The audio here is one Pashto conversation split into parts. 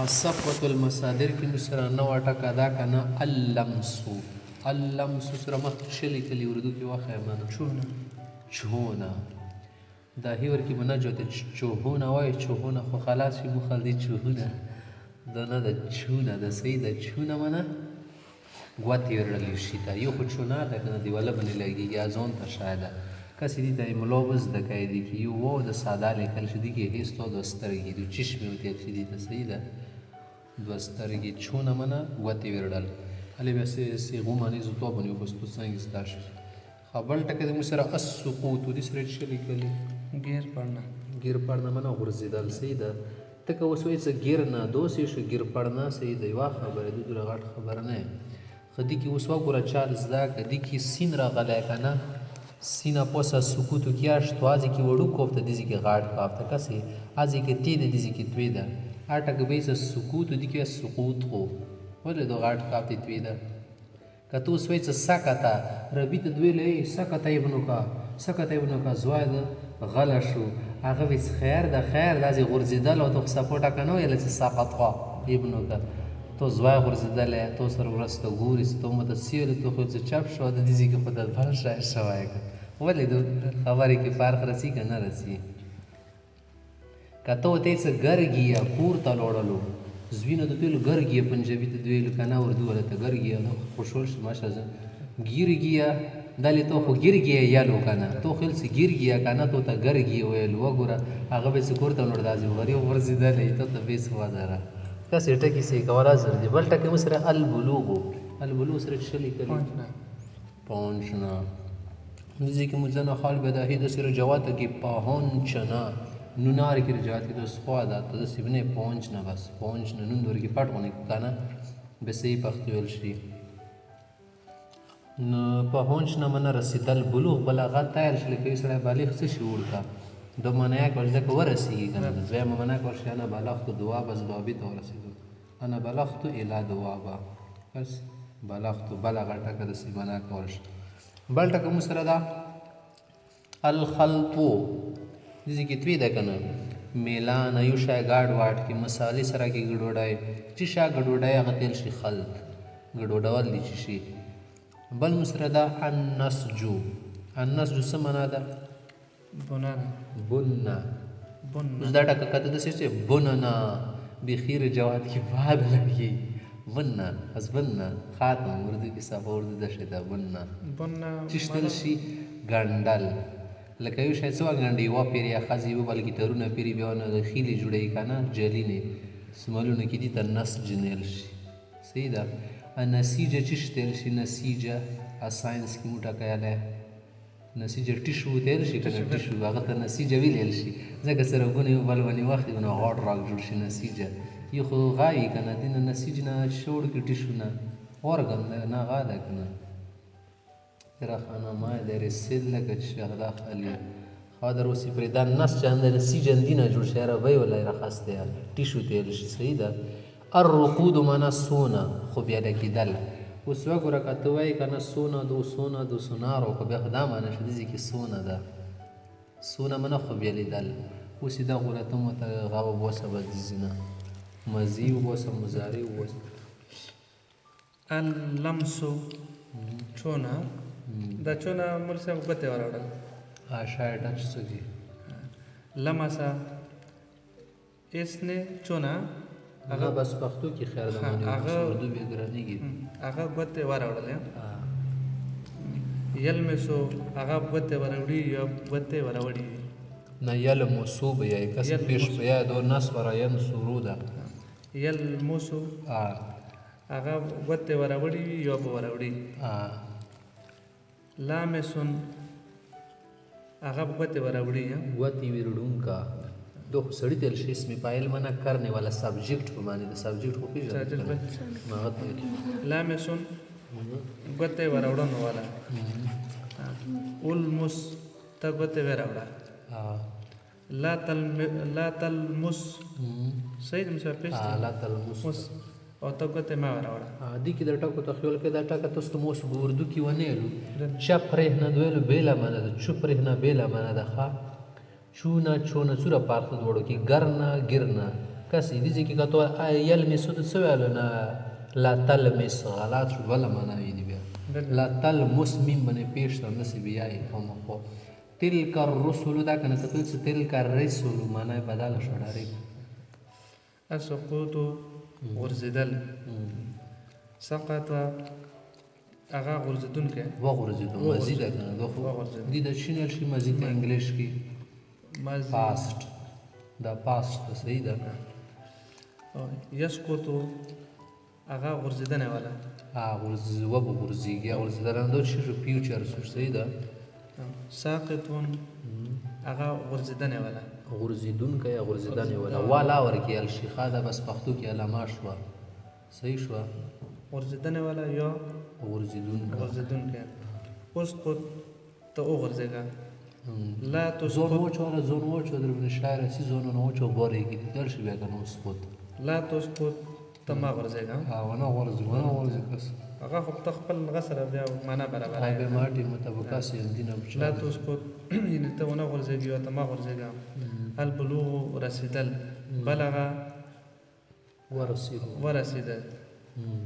صفوة المصادر کې نو سره نوه ټکه دا که نه اللمسو اللمسو سره مخکې ش لیکلي اردو کې وښیه مانه چونه دا هیور کې به نه جوته چوهونه وایي چوهونه خو خلاص شي مخل دی چوهونه دا نه د چونه د صحیح د چونه منه ګوتې ورړلی شي ته یو خو چونه ده که نه دیواله باندې لګېږي ځان ته شایده کسی دی ته املا وزده کوي دی که یو واو د ساده لیکل شي دی که هیڅ تو دوه سترګې دو چشمې وتیل شي دی ته صحیح ده دوه سترګې چونه منه ګوتې ورړل هلې بیا صیغو مانیزو تو باندې وبستو څنګه ستا شي ښه بل ټکی د موږ سره السقوطو دې سره څه لیکلي ګیر پړنه منه غورځېدل صحیح ده ته که اوس وایي څه ګیر نه دوسې شو ګیر پړنه صحیح ده یوه خبره ده دومره غټ خبره نه ښه دې کې اوس وګوره چال زده که دې کې سین راغلی که نه سینه پوسه سکوتو کیا شتوازی کی وڑو کوفته دیزی کی غاٹ کافته کسی ازی کی تید دیزی کی تویده آٹا که بیس سکوتو دی که سقوط خو ولی دو غاٹ کافته تویده که تو سویچ سکتا ربیت دویله ای سکتا ابنو کا زواید غلا شو آغا بیس خیر دا زی غرزیدل و تو سپوٹا کنو یلی سی ساقط خوا ابنو کا تو زوای غورځېدلی تو سره ورسته ګوري چې تو مته سیولی تو خو څه چپ شو د دیزي کې خو د بل شاعر شوی که ولې د خبرې کې فرق رسي که نه رسي که ته ورته څه ګرګیه کور ته لوړلو زوینه د دویلو ګرګیه پنجابي ته دویلو که نه اردو والا ته ګرګیه خوشحال شو ماشاءالله ګیرګیه دلې تو خو ګیرګیه یلو که نه تو خیل چې ګیرګیه که نه تو ته ګرګیه ویلو وګوره هغه به چې کور ته ولاړ داسې غري غورځېدلی تو ته بېس وزره کسی ټکی سی کولا زر دی بل ټکی مو سره البلوغ سره څه لیکلي پونچنا دیزی که مو ځنه خال بداهی د سره جواته کې پاهونچنا نونار کې رجعات کې د سخوا ده ته د سیبنه پونچنا بس پونچنا نون دور کې پټ ونه کنه به صحیح پښتو ویل شي نو پاهونچنا من رسیدل بلوغ بلاغت تیار شل کې سره بالغ څه شعور کا دو منایا کول ځکه ورسیږي که نه دویمه منع کول شي انا بلغت دوابه ځوابي ته ورسېدو انا بلغت الی دوابه بس بلغت بلغه ټکه داسې منع کول شي بل ټکه مو سره ده الخلطو داسې کې توی ده که نه میلان یو شی ګاډ واټ کې مسالې سره کې ګډوډی چې شا ګډوډی هغه تیل شي خلط ګډوډول دي چې شي بل مو سره ده النسجو څه معنا ده بنا اوس دا ټکه کته داسې چې بننا بخیر جواد کې بعد لګي بننا از بننا خاتم اردو کې صفه اردو ده شي ده بننا چشتل شي ګنډل لکه یو شی څه وګنډي یوه پیرې یا ښځې یو بل ګیټرونه پیري بیا ونه خیلې جوړوي که نه جلینې سملونه کې دي ته نسج نیل شي صحیح ده نسیجه چی شتیل شي نسیجه ساینس کې مو ټکیالی نسیجه ټیشو تیل شي که نه ټیشو هغه ته نسیجه ویلیل شي ځکه سرکونه یو بل باندې واخلي نو غاټ راک جوړ شي نسیجه یو خو غایي که نه دې نه نسیج نه شوړ کړي ټیشو نه ارګن ده نه غا ده که نه ترا خانمای در سیل لکه چې اغلا خالی خادر وسی پرې دا نس چې اند نسیج اندینه جوړ شي عربی ولا راخسته ټیشو تیل شي صحیح ده الرقود معنا سونه خو بیا ډکېدل اوس وګوره که ته وایي که نه سونه دو سونارو خو بیا خو دا معنا شي داسې کې سونه ده سونه منه خو بیا لیدل اوس یې دا غوره ته مو ته هغه وبوسه به دیزي نه مزي وبوسه مضارع وبوسه اللمسو چونه دا چونه مول صاحب ګوتې وراوړل شاید ټچ څه دي لمسه اسنه چونه هغه بس پښتو کې خیر ده باندې اردو به ګرانېږي هغه ګوتې وراوړل یلمسو هغه ګوتې وراوړي یا ګوتې وراوړي نه یلمسو به یې کس پیش به یا دو نس ورا ینصرو ده یلمسو هغه ګوتې وراوړي یا به وراوړي لامسون هغه ګوتې وراوړي ګوتې ویرډونکا دو سړی تل شي اسم فاعل معنا کرنے والا سبجیکٹ په معنی د سبجیکٹ خو پیژنه لامسون ګوتې وراوړن والا المس ته ګوتې وراوړه لا تلمس صحیح ده مثلا پېست لا تلمس او ته ګوتې ما وراوړه دې کې د ټکو تخیل کې دا ټکه تاسو ته موس اردو کې ونیلو چپ رهنه دویلو بیلا معنا ده چپ رهنه بیلا معنا ده ښه چونه چونه سوره پارته دوړو کې ګرنا ګرنا کسی دي چې کتو یلمسو د څه ویلو نه لا تلمس غلط شو ولا معنا وی دي بیا لا تلمس مين باندې پیش تر نسی بیاي هم خو تلک الرسل دا کنه ته څه تلک الرسل معنا بدل شو ډاري السقوط غرزدل سقط هغه غرزدون کې وغورځېدو ماضي ده کنه دا خو دي د شینل شي ماضي ته انګلیش کې ماضي پاست دا پاست صحیح ده يسقط هغه غرزدنه والا وغورځېږي غورځېدل دا شي فیوچر صحیح ده ساقط هغه غرزدنه والا غورځېدونکی یا غورځېدنې والا والا ورکې الشیخه ده بس پښتو کې علامه شوه صحیح شوه غرزدنه والا یا غرزدونکی اسقط ته وغورځېږه لا زون تسقط وچو ولا زون وچو در من شاعر سی زون وچو بورېږي دل شي بیا کنه اسقط لا تسقط ته ما غورځېږه ونه غورځي بس هغه خو ته خپل غسره بیا معنا برابر او به ماټي مطابقه سي دینه لا تسقط یعنی ته ونه غورځېږي او ته ما غورځېږه البلوغ رسیدل بلغ ورسیده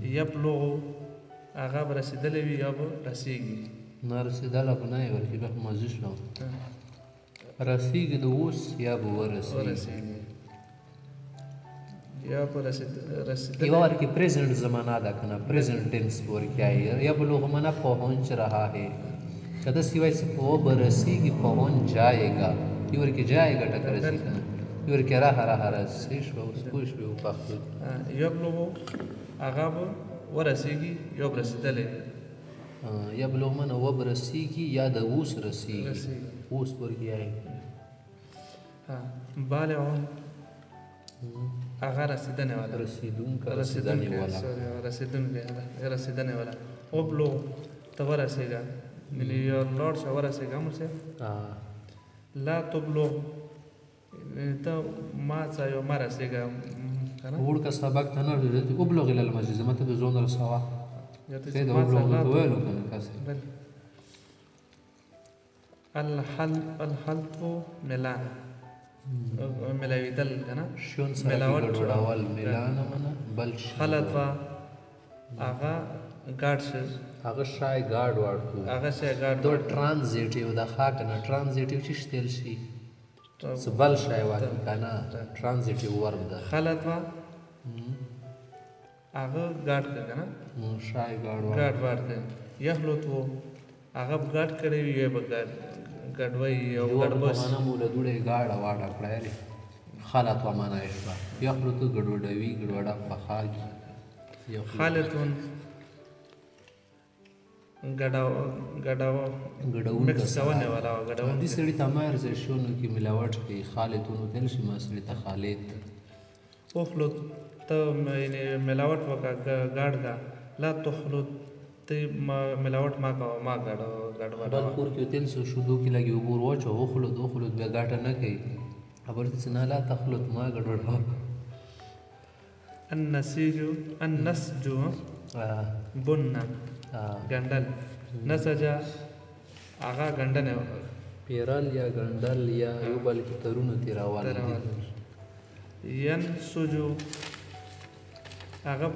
یبلغ هغه به رسېدلی وي یا به رسېږي نه رسېدلی خو نه یې ورکې بیا خو ماضي شو رسېږي د اوس یا به ورسېږي یا به رسېدلی یوه ورکې پریزنټ زمانه ده که نه پریزنټ ټینس ورکې آئی یبلغ منه پہنچ رہا ہے که داسې وایي چې وہ به رسېږي پہنچ جائے گا یو ورکې جائے گا ټکه رسېږي که نه یو ورکې راه رسې شوه اوس پوه شوې و پښتو یبلغ هغه به ورسېږي یا به رسېدلی یبلغ منه و به رسېږي یا د اوس رسېږي اوس ورکې آئی بالغ هغه رسېدنې والا رسېدنې والا ابلغ ته ورسېږه یعنې یو لاړ شه ورسېږه مورصاحب لا تبلغ ته ما څه یو مه رسېږه وړ که سبق ته نه رسېږي ابلغ الی المسجد زما ته د ځون رسوه ته د ابلغ ته ویلو که نه کاسې الحلف ملان ملاویدل که نه شون سره کې ګډوډول میلانه منه بل خلط و هغه ګاډ شه هغه شای ګاډ واړ کړو هغه شای ګاډ دا ټرانزیټیو د ښه که نه ټرانزیټیو چې شتل شي څه بل شی واقع که نه ټرانزیټیو ورب ده خلط و هغه ګاډ که که نه شای ګاډ واړ که یخلط و هغه به ګاډ کړی وي یا به ګډوی او ګډبس معنا مو له دوړې ګاډه واډه کړه یعنې خلط و معنا یې شوه یخلطو ګډوډوي ګډوډه پخاږي خالتون مکس کوونه والا ګډون دې سړي ته مایر زه شونو کې ملاوټ کوي خالتونو تل شي ما سړي ته خالد اخلط ته یعنې ملاوټ وکړه ګاډ کا لا تخلط ته ملاوټ ما کوه ما ګډ بل کور کې تل څه شودو کې لګي اوبه ور واچوه اخلط بیا ګاټه نه کوي خبر دې څه نه لا تخلط ما ګډوډوه النسج بنه ګنډل نسج هغه ګنډنه پیرل یا ګنډل یا یو بل کې ترونه تیراول ینسج هغه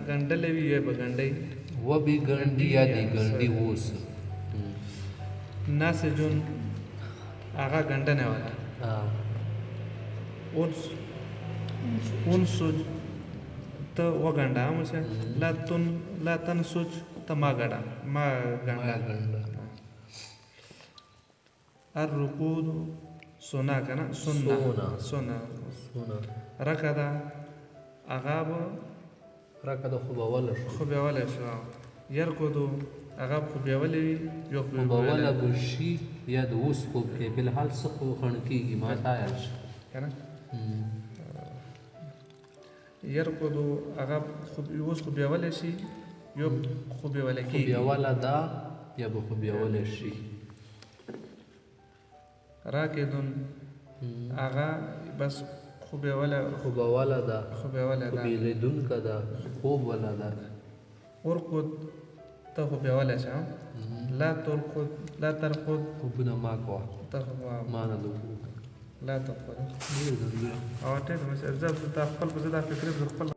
ګنډلې وي یا به ګنډی و به ګنډي یا دې ګنډي اوس ناسجون هغه ګنډنه والا انسج ته وګنډه مشه لا تنسج ته ما ګنډه الركود سونا کنه سونا رکدا اغاب رکدا خوب اوله شو يركضو اغاب خوب اوله یو خوب اوله بشي یا د اوس خوب کې بل حال څه خو خن کېږي ما تایل کنه يركضو اغاب خوب اوس خوب اوله شي یو خوب اوله کې خوب اوله دا یا به خوب اوله شي راکدون اغا بس خوب اوله دا خوب لیدون که دا خوب ولا دا ارقد ته خوب اوله شه لا ترقد خوبونه ما کوه ته خوب ما نه دو لا تقبل ډېر ځانګړی. او ټیک مې زه دا خپل په زه دا فکر زه خپل